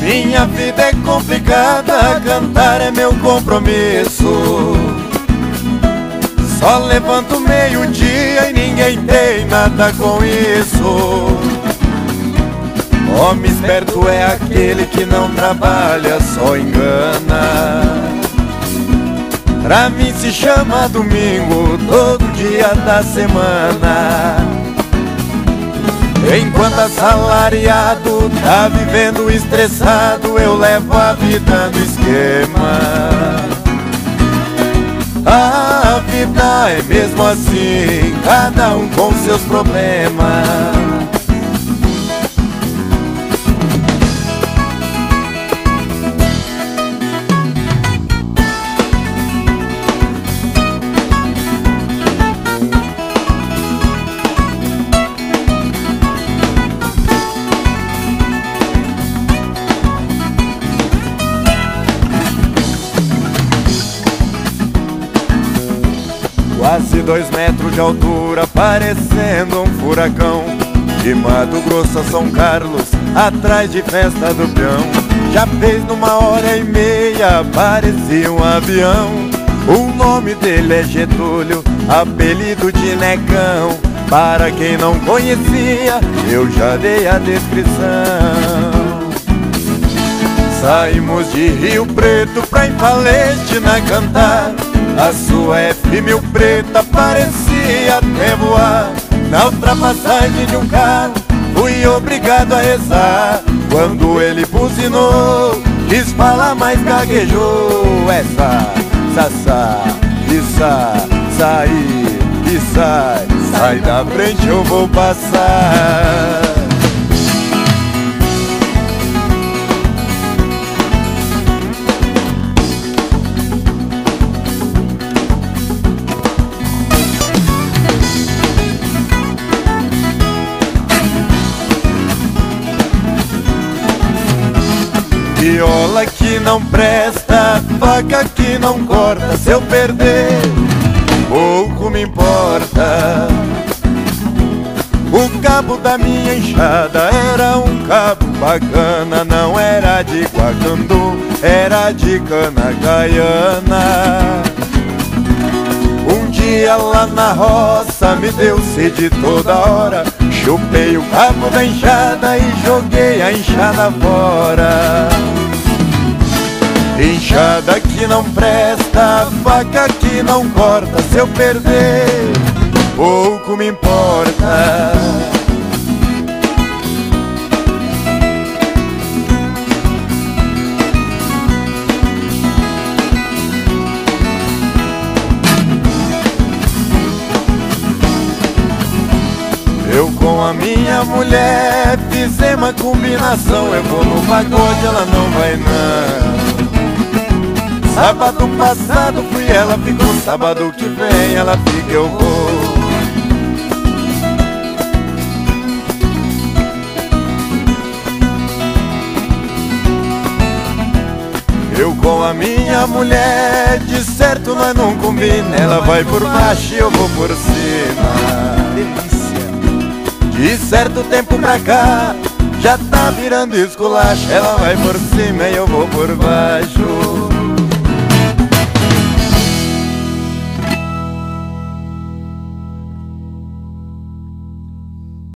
Minha vida é complicada, cantar é meu compromisso. Só levanto meio-dia e ninguém tem nada com isso. Homem esperto é aquele que não trabalha, só engana. Pra mim se chama domingo, todo dia da semana. Enquanto assalariado tá vivendo estressado, eu levo a vida no esquema. A vida é mesmo assim, cada um com seus problemas. Quase 2 metros de altura, parecendo um furacão. De Mato Grosso a São Carlos, atrás de Festa do Peão. Já fez numa hora e meia, parecia um avião. O nome dele é Getúlio, apelido de Negão. Para quem não conhecia, eu já dei a descrição. Saímos de Rio Preto pra ir Palestina cantar. A sua F1000 preta parecia até voar. Na ultrapassagem de um carro fui obrigado a rezar. Quando ele buzinou, quis falar, mas gaguejou. Sassá, sair e sai da frente, eu vou passar. Viola que não presta, faca que não corta. Se eu perder, pouco me importa. O cabo da minha enxada era um cabo bacana. Não era de guacandu, era de cana caiana. Um dia lá na roça me deu sede toda hora. Chupei o cabo da enxada e joguei a enxada fora. Enxada que não presta, faca que não corta. Se eu perder, pouco me importa. Eu com a minha mulher fizemos uma combinação. Eu vou no pagode, ela não vai não. Sábado passado fui, ela ficou. Sábado que vem ela fica, eu vou. Eu com a minha mulher, de certo nós não combina. Ela vai por baixo e eu vou por cima. De certo tempo pra cá, já tá virando esculacho. Ela vai por cima e eu vou por baixo.